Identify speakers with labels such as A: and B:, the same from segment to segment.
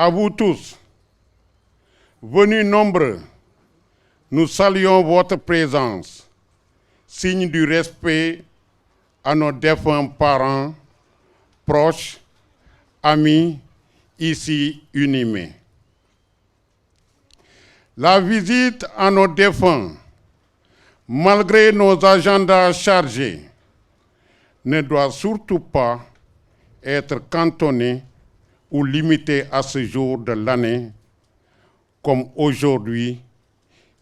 A: À vous tous, venus nombreux, nous saluons votre présence, signe du respect à nos défunts parents, proches, amis, ici unimés. La visite à nos défunts, malgré nos agendas chargés, ne doit surtout pas être cantonnée ou limitée à ce jour de l'année, comme aujourd'hui,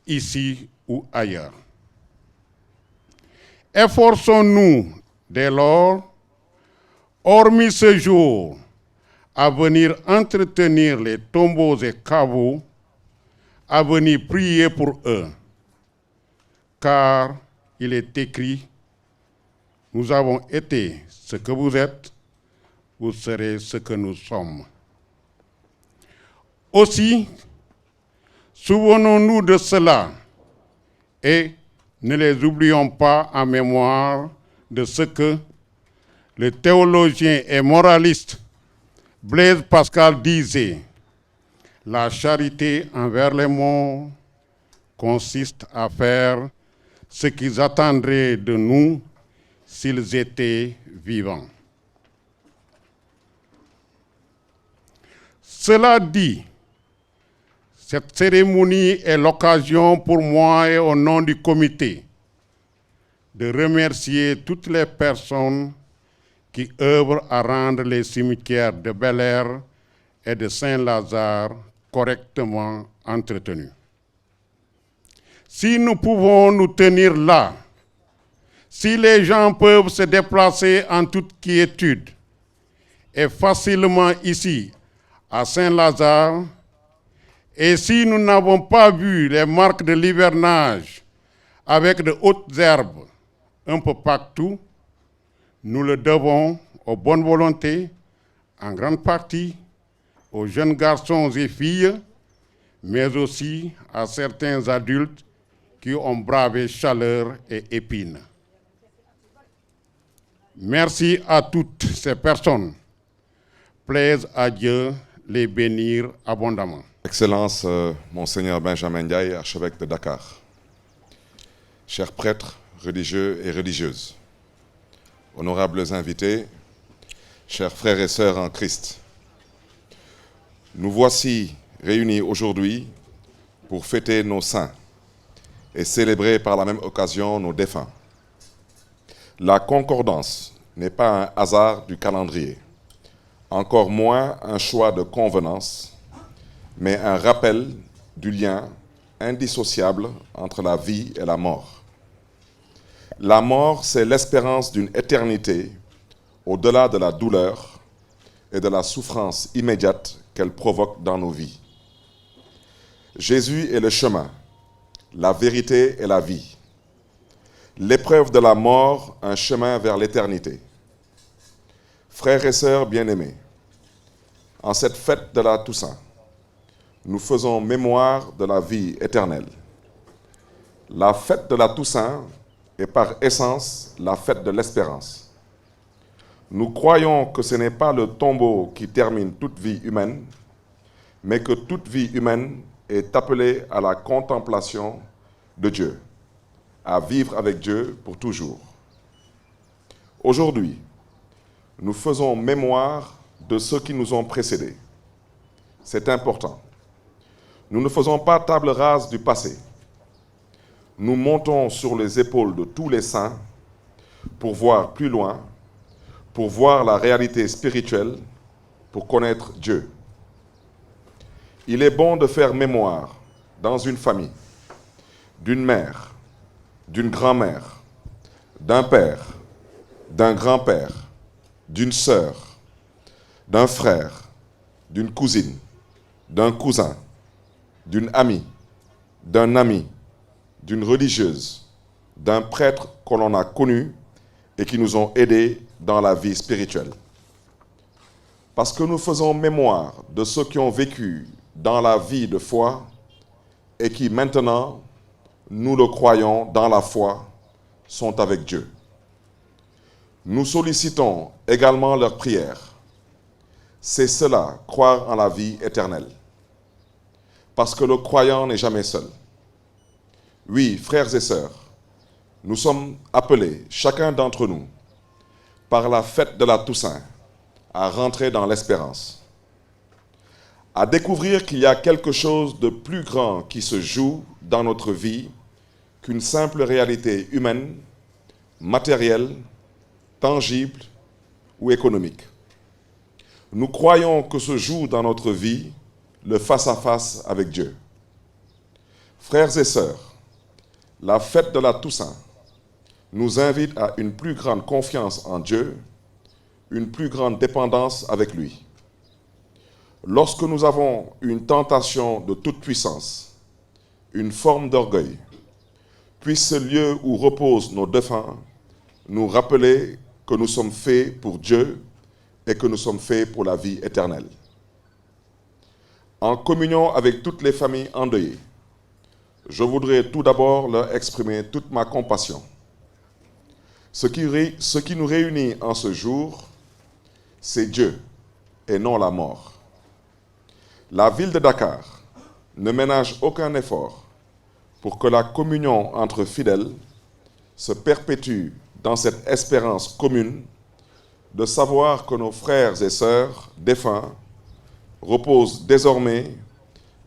A: ici ou ailleurs. Efforçons-nous, dès lors, hormis ce jour, à venir entretenir les tombeaux et caveaux, à venir prier pour eux, car il est écrit, nous avons été ce que vous êtes, vous serez ce que nous sommes. Aussi, souvenons-nous de cela et ne les oublions pas en mémoire de ce que le théologien et moraliste Blaise Pascal disait. La charité envers les morts consiste à faire ce qu'ils attendraient de nous s'ils étaient vivants. Cela dit, cette cérémonie est l'occasion pour moi et au nom du comité de remercier toutes les personnes qui œuvrent à rendre les cimetières de Bel-Air et de Saint-Lazare correctement entretenus. Si nous pouvons nous tenir là, si les gens peuvent se déplacer en toute quiétude et facilement ici, à Saint-Lazare, et si nous n'avons pas vu les marques de l'hivernage avec de hautes herbes un peu partout, nous le devons aux bonnes volontés, en grande partie aux jeunes garçons et filles, mais aussi à certains adultes qui ont bravé chaleur et épines. Merci à toutes ces personnes. Plaise à Dieu les bénir abondamment.
B: Excellence, Monseigneur Benjamin Ndiaye, archevêque de Dakar. Chers prêtres, religieux et religieuses, honorables invités, chers frères et sœurs en Christ, nous voici réunis aujourd'hui pour fêter nos saints et célébrer par la même occasion nos défunts. La concordance n'est pas un hasard du calendrier, encore moins un choix de convenance, mais un rappel du lien indissociable entre la vie et la mort. La mort, c'est l'espérance d'une éternité au-delà de la douleur et de la souffrance immédiate qu'elle provoque dans nos vies. Jésus est le chemin, la vérité et la vie. L'épreuve de la mort, un chemin vers l'éternité. Frères et sœurs bien-aimés, en cette fête de la Toussaint, nous faisons mémoire de la vie éternelle. La fête de la Toussaint est par essence la fête de l'espérance. Nous croyons que ce n'est pas le tombeau qui termine toute vie humaine, mais que toute vie humaine est appelée à la contemplation de Dieu, à vivre avec Dieu pour toujours. Aujourd'hui, nous faisons mémoire de ceux qui nous ont précédés. C'est important. Nous ne faisons pas table rase du passé. Nous montons sur les épaules de tous les saints pour voir plus loin, pour voir la réalité spirituelle, pour connaître Dieu. Il est bon de faire mémoire dans une famille, d'une mère, d'une grand-mère, d'un père, d'un grand-père, d'une sœur, d'un frère, d'une cousine, d'un cousin, d'une amie, d'un ami, d'une religieuse, d'un prêtre que l'on a connu et qui nous ont aidés dans la vie spirituelle. Parce que nous faisons mémoire de ceux qui ont vécu dans la vie de foi et qui maintenant, nous le croyons dans la foi, sont avec Dieu. Nous sollicitons également leurs prières, C'est cela, croire en la vie éternelle. Parce que le croyant n'est jamais seul. Oui, frères et sœurs, nous sommes appelés, chacun d'entre nous, par la fête de la Toussaint, à rentrer dans l'espérance, à découvrir qu'il y a quelque chose de plus grand qui se joue dans notre vie qu'une simple réalité humaine, matérielle, tangible ou économique. Nous croyons que se joue dans notre vie le face-à-face avec Dieu. Frères et sœurs, la fête de la Toussaint nous invite à une plus grande confiance en Dieu, une plus grande dépendance avec lui. Lorsque nous avons une tentation de toute puissance, une forme d'orgueil, puisse ce lieu où reposent nos défunts nous rappeler que nous sommes faits pour Dieu et que nous sommes faits pour la vie éternelle. En communion avec toutes les familles endeuillées, je voudrais tout d'abord leur exprimer toute ma compassion. Ce qui nous réunit en ce jour, c'est Dieu et non la mort. La ville de Dakar ne ménage aucun effort pour que la communion entre fidèles se perpétue dans cette espérance commune de savoir que nos frères et sœurs défunts reposent désormais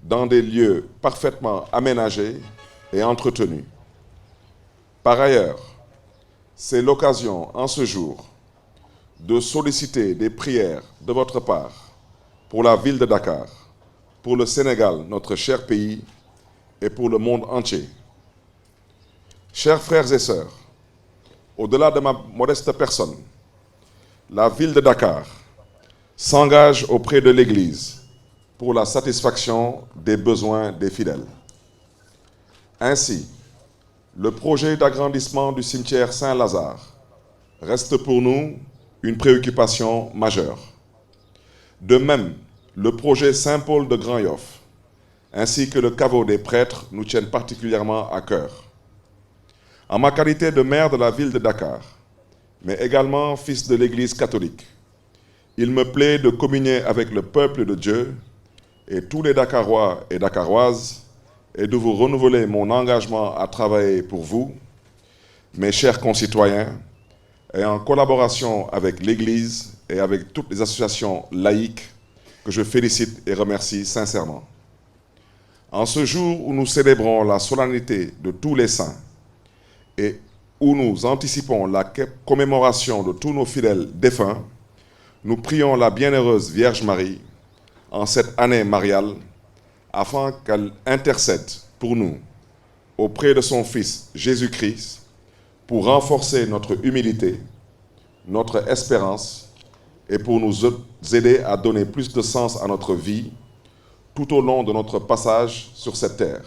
B: dans des lieux parfaitement aménagés et entretenus. Par ailleurs, c'est l'occasion en ce jour de solliciter des prières de votre part pour la ville de Dakar, pour le Sénégal, notre cher pays, et pour le monde entier. Chers frères et sœurs, au-delà de ma modeste personne, la ville de Dakar s'engage auprès de l'Église pour la satisfaction des besoins des fidèles. Ainsi, le projet d'agrandissement du cimetière Saint-Lazare reste pour nous une préoccupation majeure. De même, le projet Saint-Paul de Grand-Yoff, ainsi que le caveau des prêtres nous tiennent particulièrement à cœur. En ma qualité de maire de la ville de Dakar, mais également fils de l'Église catholique, il me plaît de communier avec le peuple de Dieu et tous les Dakarois et Dakaroises et de vous renouveler mon engagement à travailler pour vous, mes chers concitoyens, et en collaboration avec l'Église et avec toutes les associations laïques que je félicite et remercie sincèrement. En ce jour où nous célébrons la solennité de tous les saints et où nous anticipons la commémoration de tous nos fidèles défunts, nous prions la bienheureuse Vierge Marie en cette année mariale afin qu'elle intercède pour nous auprès de son Fils Jésus-Christ pour renforcer notre humilité, notre espérance et pour nous aider à donner plus de sens à notre vie tout au long de notre passage sur cette terre.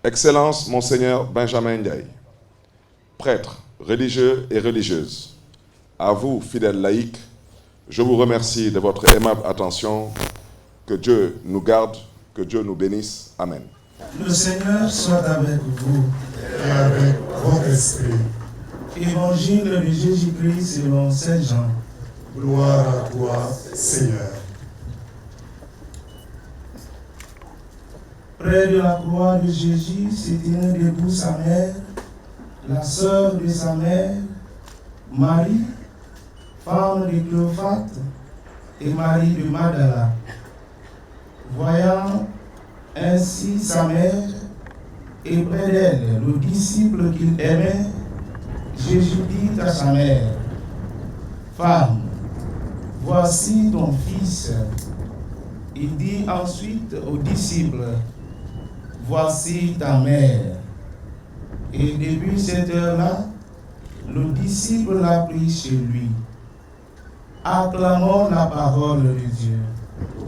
B: Excellence, Monseigneur Benjamin Ndiaye, prêtre, religieux et religieuses, à vous, fidèles laïcs, je vous remercie de votre aimable attention. Que Dieu nous garde, que Dieu nous bénisse. Amen.
C: Le Seigneur soit avec vous
D: et avec votre esprit.
C: Évangile de Jésus-Christ selon Saint Jean.
D: Gloire à toi, Seigneur.
C: Près de la croix de Jésus se tenait debout sa mère, la sœur de sa mère, Marie, femme de Cléophate, et Marie de Magdala. Voyant ainsi sa mère, et près d'elle le disciple qu'il aimait, Jésus dit à sa mère, « Femme, voici ton fils. » Il dit ensuite aux disciples, « Voici ta mère. » Et depuis cette heure-là, le disciple l'a pris chez lui. Acclamons la parole de Dieu.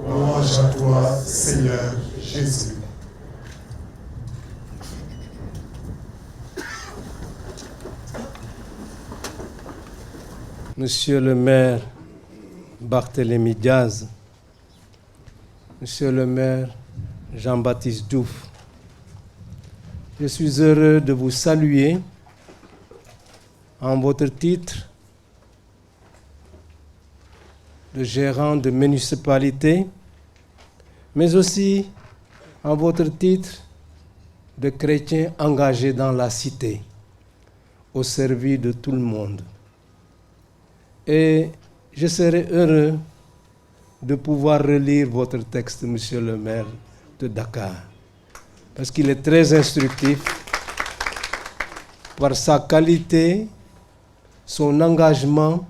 D: Louange à toi, Seigneur Jésus.
E: Monsieur le maire Barthélémy Diaz, Monsieur le maire Jean-Baptiste Diouf, je suis heureux de vous saluer en votre titre de gérant de municipalité, mais aussi en votre titre de chrétien engagé dans la cité, au service de tout le monde. Et je serai heureux de pouvoir relire votre texte, Monsieur le maire de Dakar, parce qu'il est très instructif par sa qualité, son engagement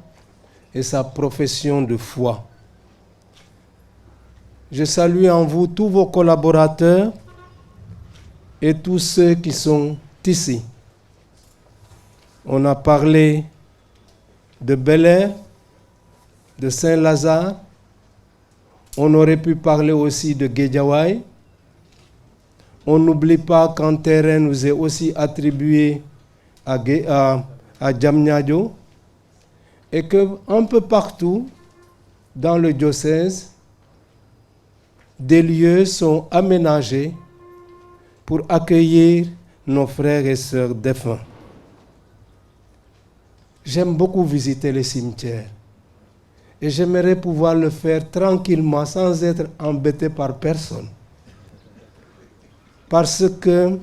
E: et sa profession de foi. Je salue en vous tous vos collaborateurs et tous ceux qui sont ici. On a parlé de Bel-Air, de Saint-Lazare. On aurait pu parler aussi de Guédiawaye. On n'oublie pas qu'un terrain nous est aussi attribué à Diamniadio et qu'un peu partout dans le diocèse, des lieux sont aménagés pour accueillir nos frères et sœurs défunts. J'aime beaucoup visiter les cimetières et j'aimerais pouvoir le faire tranquillement sans être embêté par personne. Parce que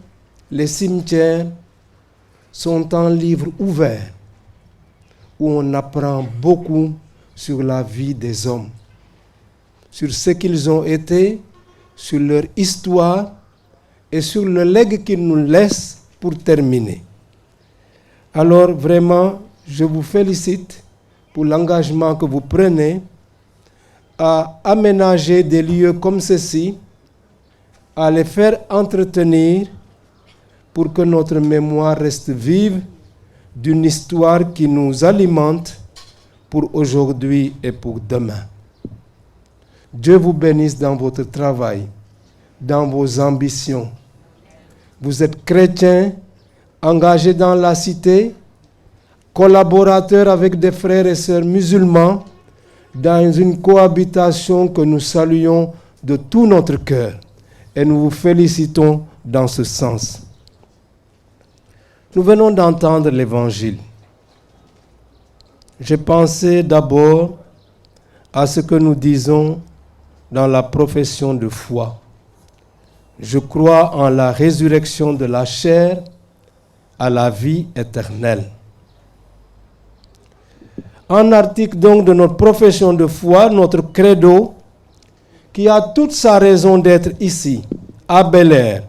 E: les cimetières sont un livre ouvert où on apprend beaucoup sur la vie des hommes, sur ce qu'ils ont été, sur leur histoire et sur le legs qu'ils nous laissent pour terminer. Alors vraiment, je vous félicite pour l'engagement que vous prenez à aménager des lieux comme ceci, à les faire entretenir pour que notre mémoire reste vive d'une histoire qui nous alimente pour aujourd'hui et pour demain. Dieu vous bénisse dans votre travail, dans vos ambitions. Vous êtes chrétien, engagé dans la cité, collaborateur avec des frères et sœurs musulmans dans une cohabitation que nous saluons de tout notre cœur et nous vous félicitons dans ce sens. Nous venons d'entendre l'Évangile. J'ai pensé d'abord à ce que nous disons dans la profession de foi. Je crois en la résurrection de la chair à la vie éternelle. Un article donc de notre profession de foi, notre credo, qui a toute sa raison d'être ici, à Bel-Air,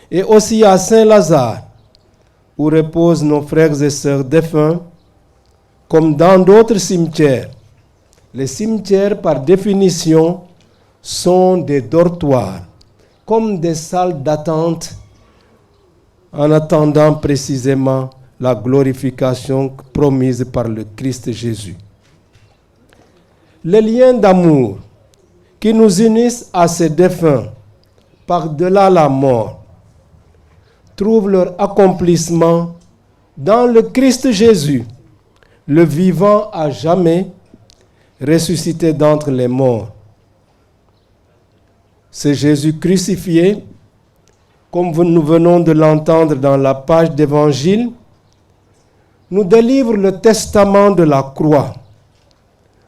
E: et aussi à Saint-Lazare, où reposent nos frères et sœurs défunts, comme dans d'autres cimetières. Les cimetières, par définition, sont des dortoirs, comme des salles d'attente, en attendant précisément la glorification promise par le Christ Jésus. Les liens d'amour qui nous unissent à ces défunts par-delà la mort trouvent leur accomplissement dans le Christ Jésus, le vivant à jamais, ressuscité d'entre les morts. C'est Jésus crucifié, comme nous venons de l'entendre dans la page d'Évangile, nous délivre le testament de la croix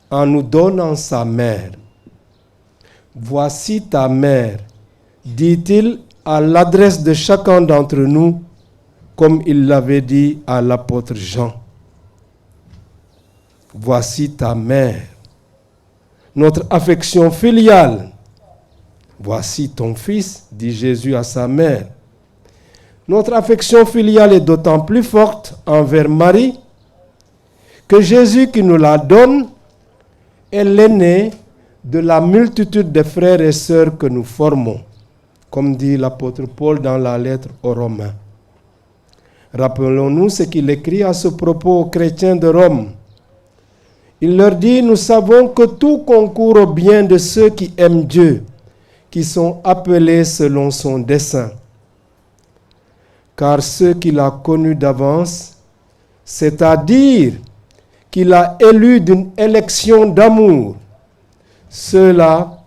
E: en nous donnant sa mère. Voici ta mère, dit-il à l'adresse de chacun d'entre nous, comme il l'avait dit à l'apôtre Jean. Voici ta mère. Notre affection filiale. Voici ton fils, dit Jésus à sa mère. Notre affection filiale est d'autant plus forte envers Marie que Jésus qui nous la donne est l'aîné de la multitude de frères et sœurs que nous formons, comme dit l'apôtre Paul dans la lettre aux Romains. Rappelons-nous ce qu'il écrit à ce propos aux chrétiens de Rome. Il leur dit, nous savons que tout concourt au bien de ceux qui aiment Dieu, qui sont appelés selon son dessein. Car ceux qu'il a connus d'avance, c'est-à-dire qu'il a élus d'une élection d'amour, ceux-là,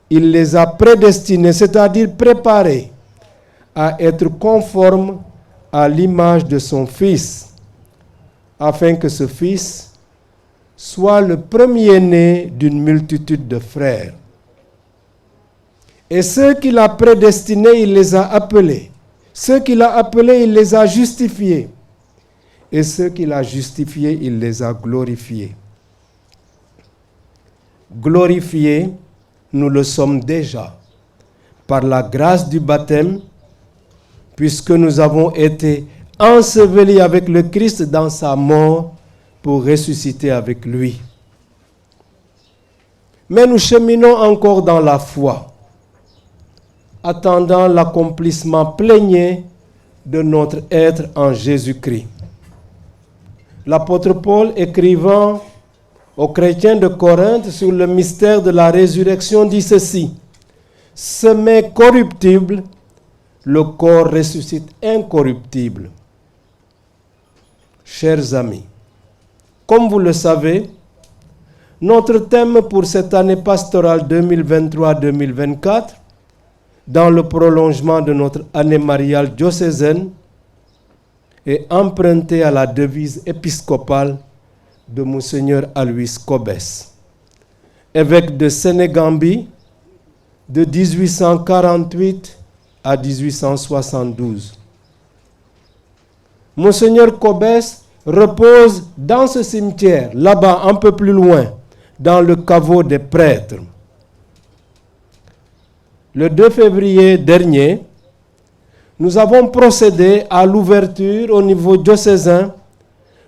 E: il les a prédestinés, c'est-à-dire préparés, à être conformes à l'image de son Fils, afin que ce Fils soit le premier-né d'une multitude de frères. Et ceux qu'il a prédestinés, il les a appelés. Ceux qu'il a appelés, il les a justifiés. Et ceux qu'il a justifiés, il les a glorifiés. Glorifiés, nous le sommes déjà par la grâce du baptême, puisque nous avons été ensevelis avec le Christ dans sa mort pour ressusciter avec lui. Mais nous cheminons encore dans la foi, attendant l'accomplissement plénier de notre être en Jésus-Christ. L'apôtre Paul, écrivant aux chrétiens de Corinthe sur le mystère de la résurrection, dit ceci: « Semé corruptible, le corps ressuscite incorruptible. » Chers amis, comme vous le savez, notre thème pour cette année pastorale 2023-2024, dans le prolongement de notre année mariale diocésaine, est emprunté à la devise épiscopale de Monseigneur Aloys Cobès, évêque de Sénégambie de 1848 à 1872. Monseigneur Cobès repose dans ce cimetière, là-bas un peu plus loin, dans le caveau des prêtres. Le 2 février dernier, nous avons procédé à l'ouverture au niveau diocésain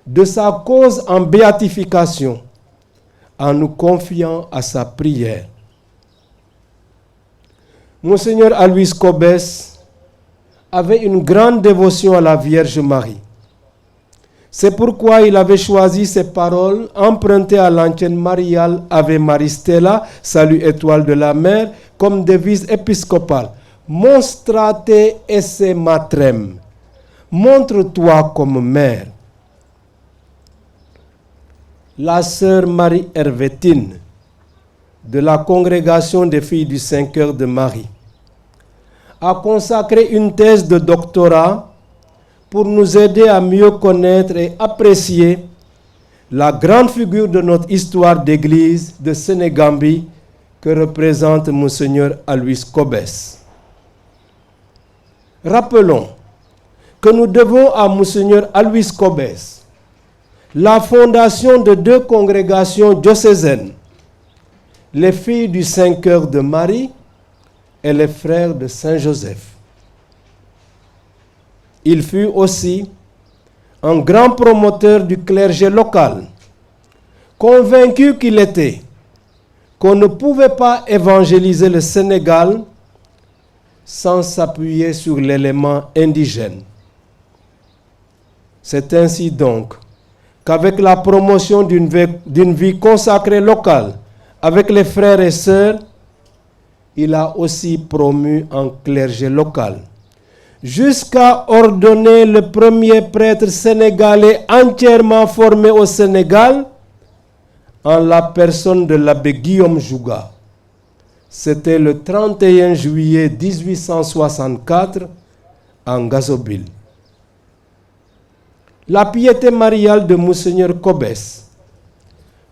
E: de sa cause en béatification, en nous confiant à sa prière. Monseigneur Aloys Cobès avait une grande dévotion à la Vierge Marie. C'est pourquoi il avait choisi ces paroles empruntées à l'antienne mariale Ave Maris Stella, salut étoile de la mer, comme devise épiscopale. Monstrate esse matrem. Montre-toi comme mère. La sœur Marie Hervétine, de la congrégation des filles du Saint-Cœur de Marie, a consacré une thèse de doctorat pour nous aider à mieux connaître et apprécier la grande figure de notre histoire d'église de Sénégambie que représente Monseigneur Aloys Cobès. Rappelons que nous devons à Monseigneur Aloys Cobès la fondation de 2 congrégations diocésaines, les filles du Saint-Cœur de Marie et les frères de Saint-Joseph. Il fut aussi un grand promoteur du clergé local, convaincu qu'il était qu'on ne pouvait pas évangéliser le Sénégal sans s'appuyer sur l'élément indigène. C'est ainsi donc qu'avec la promotion d'une vie consacrée locale avec les frères et sœurs, il a aussi promu un clergé local, jusqu'à ordonner le premier prêtre sénégalais entièrement formé au Sénégal, en la personne de l'abbé Guillaume Jouga. C'était le 31 juillet 1864 en Gazobil. La piété mariale de Monseigneur Cobès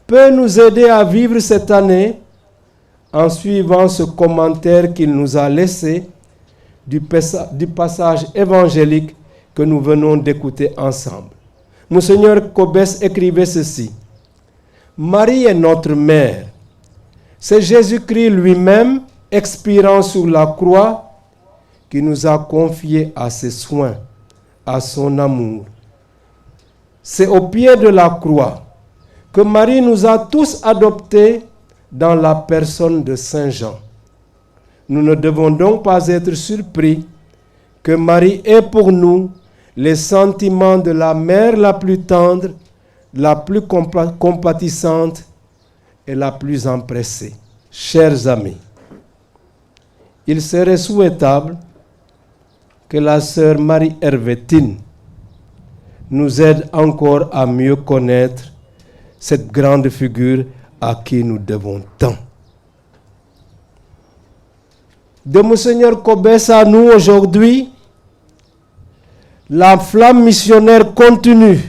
E: peut nous aider à vivre cette année en suivant ce commentaire qu'il nous a laissé du passage évangélique que nous venons d'écouter ensemble. Monseigneur Cobès écrivait ceci: « Marie est notre mère. C'est Jésus-Christ lui-même, expirant sur la croix, qui nous a confiés à ses soins, à son amour. C'est au pied de la croix que Marie nous a tous adoptés dans la personne de Saint Jean. Nous ne devons donc pas être surpris que Marie ait pour nous les sentiments de la mère la plus tendre, la plus compatissante et la plus empressée. Chers amis, il serait souhaitable que la sœur Marie Hervétine nous aide encore à mieux connaître cette grande figure à qui nous devons tant. De Monseigneur Cobès à nous aujourd'hui, la flamme missionnaire continue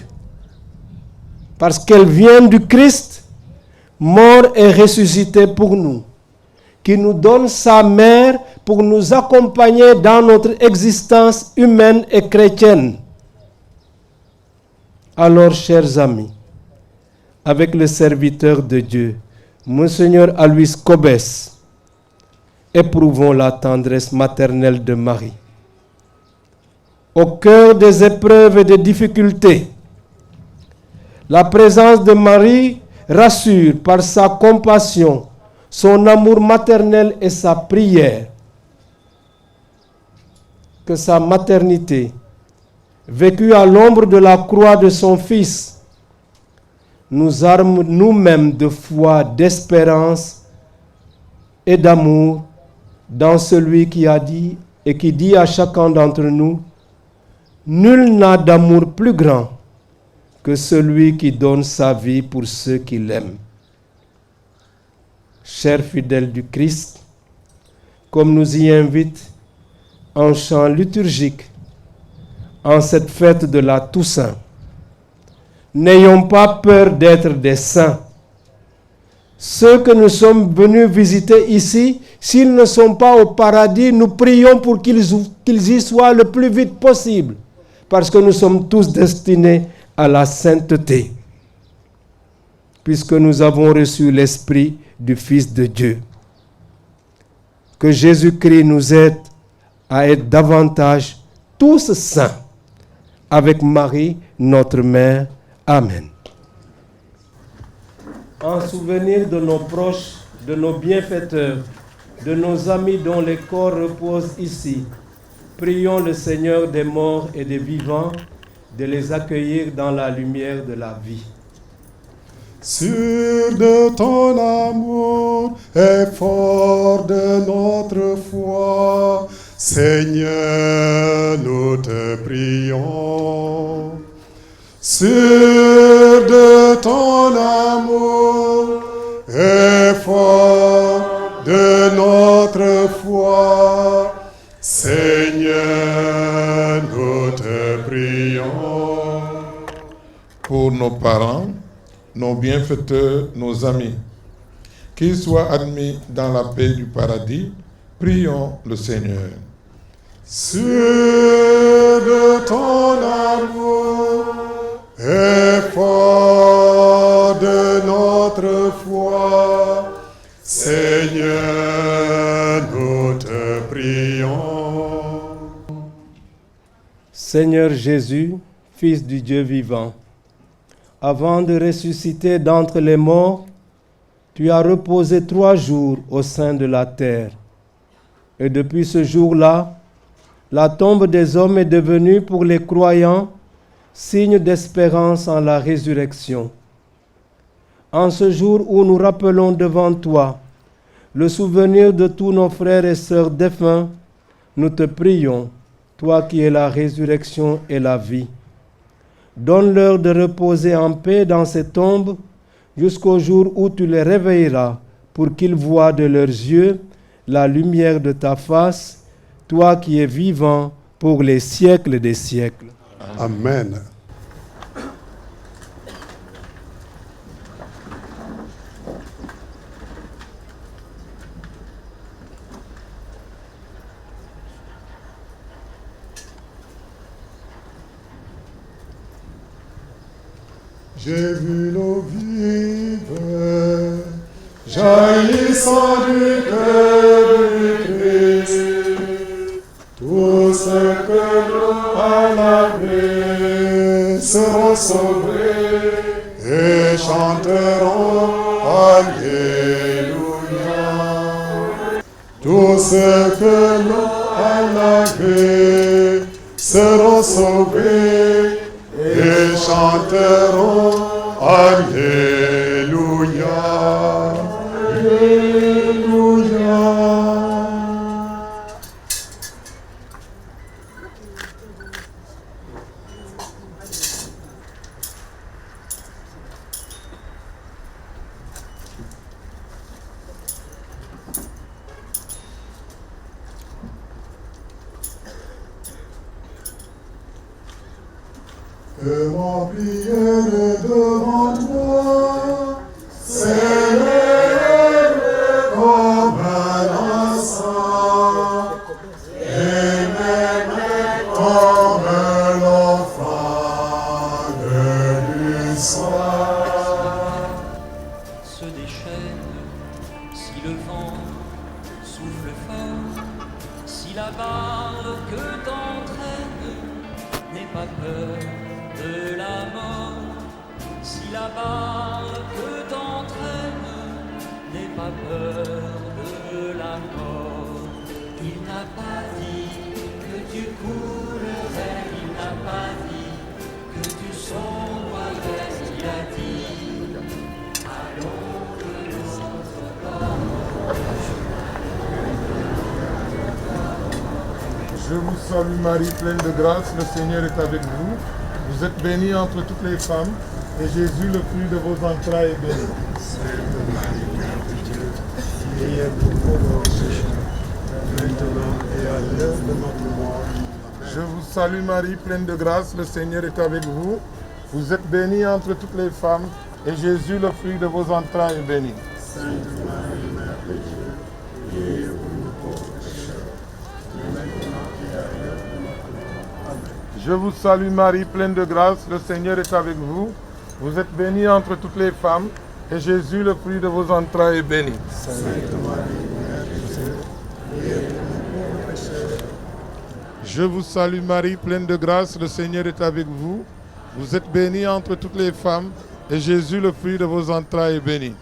E: parce qu'elle vient du Christ mort et ressuscité pour nous, qui nous donne sa mère pour nous accompagner dans notre existence humaine et chrétienne. Alors, chers amis, avec le serviteur de Dieu, Monseigneur Alois Cobès, éprouvons la tendresse maternelle de Marie. Au cœur des épreuves et des difficultés, la présence de Marie rassure par sa compassion, son amour maternel et sa prière. Que sa maternité, vécue à l'ombre de la croix de son Fils, nous arme nous-mêmes de foi, d'espérance et d'amour dans celui qui a dit et qui dit à chacun d'entre nous, « Nul n'a d'amour plus grand que celui qui donne sa vie pour ceux qui l'aiment. » Chers fidèles du Christ, comme nous y invite un chant liturgique en cette fête de la Toussaint, n'ayons pas peur d'être des saints. Ceux que nous sommes venus visiter ici, s'ils ne sont pas au paradis, nous prions pour qu'ils y soient le plus vite possible, parce que nous sommes tous destinés à la sainteté, puisque nous avons reçu l'Esprit du Fils de Dieu. Que Jésus-Christ nous aide à être davantage tous saints, avec Marie, notre Mère. Amen. En souvenir de nos proches, de nos bienfaiteurs, de nos amis dont les corps reposent ici, prions le Seigneur des morts et des vivants de les accueillir dans la lumière de la vie.
D: Sûr de ton amour et fort de notre foi, Seigneur, nous te prions. Sûr de ton amour et fort de notre foi, Seigneur, nous te prions.
F: Pour nos parents, nos bienfaiteurs, nos amis, qu'ils soient admis dans la paix du paradis, prions le Seigneur.
D: Sûr de ton amour et fort de notre foi, Seigneur, nous te prions.
E: Seigneur Jésus, Fils du Dieu vivant, avant de ressusciter d'entre les morts, tu as reposé 3 jours au sein de la terre. Et depuis ce jour-là, la tombe des hommes est devenue pour les croyants signe d'espérance en la résurrection. En ce jour où nous rappelons devant toi le souvenir de tous nos frères et sœurs défunts, nous te prions, toi qui es la résurrection et la vie. Donne-leur de reposer en paix dans ces tombes jusqu'au jour où tu les réveilleras pour qu'ils voient de leurs yeux la lumière de ta face, toi qui es vivant pour les siècles des siècles.
D: Amen. J'ai vu l'eau vive jaillissant du cœur du Christ. Tout ce que l'eau a lavé seront sauvés et chanteront Alléluia. Tout ce que l'eau a lavé seront sauvés et chanteront Alléluia. Alléluia. Que ma prière devant toi, c'est
G: se déchaîne, si le vent souffle fort, si la barre que t'entraîne n'aie pas peur de la mort, si la barre que t'entraîne n'aie pas peur de la mort. Il n'a pas dit que tu coulerais, il n'a pas dit que tu sombrerais, il a dit allons de notre corps.
F: Je vous salue Marie, pleine de grâce, le Seigneur est avec vous. Vous êtes bénie entre toutes les femmes, et Jésus, le fruit de vos entrailles, est béni.
D: Sainte Marie, Mère de Dieu, priez pour nous pauvres pécheurs, maintenant et à l'heure de notre mort.
F: Je vous salue Marie, pleine de grâce, le Seigneur est avec vous. Vous êtes bénie entre toutes les femmes, et Jésus, le fruit de vos entrailles, est béni.
D: Sainte Marie, Mère de Dieu, priez pour nous pauvres pécheurs, maintenant et à l'heure de notre mort. Amen.
F: Je vous salue Marie, pleine de grâce, le Seigneur est avec vous. Vous êtes bénie entre toutes les femmes, et Jésus, le fruit de vos entrailles, est béni.
D: Sainte Marie, Mère de Dieu, priez pour nous pauvres pécheurs.
F: Je vous salue Marie, pleine de grâce, le Seigneur est avec vous. Vous êtes bénie entre toutes les femmes, et Jésus, le fruit de vos entrailles, est béni.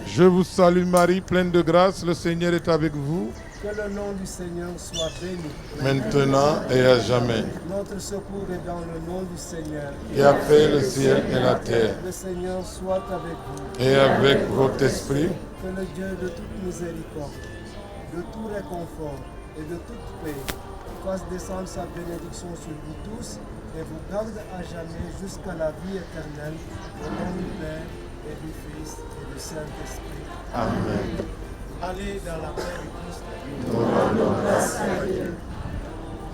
F: Je vous salue Marie, pleine de grâce, le Seigneur est avec vous.
E: Que le nom du Seigneur soit béni.
F: Maintenant et à jamais.
E: Notre secours est dans le nom du Seigneur.
F: Qui a fait le ciel et la terre,
E: Le Seigneur soit avec vous.
F: et avec votre esprit,
E: Que le Dieu de toute miséricorde, de tout réconfort et de toute paix fasse descendre sa bénédiction sur vous tous et vous garde à jamais jusqu'à la vie éternelle, au nom du Père et du Fils et du Saint-Esprit.
F: Amen.
E: Allez dans la paix du Christ.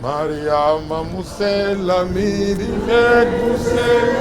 F: Maria Mamusela Midimet Musela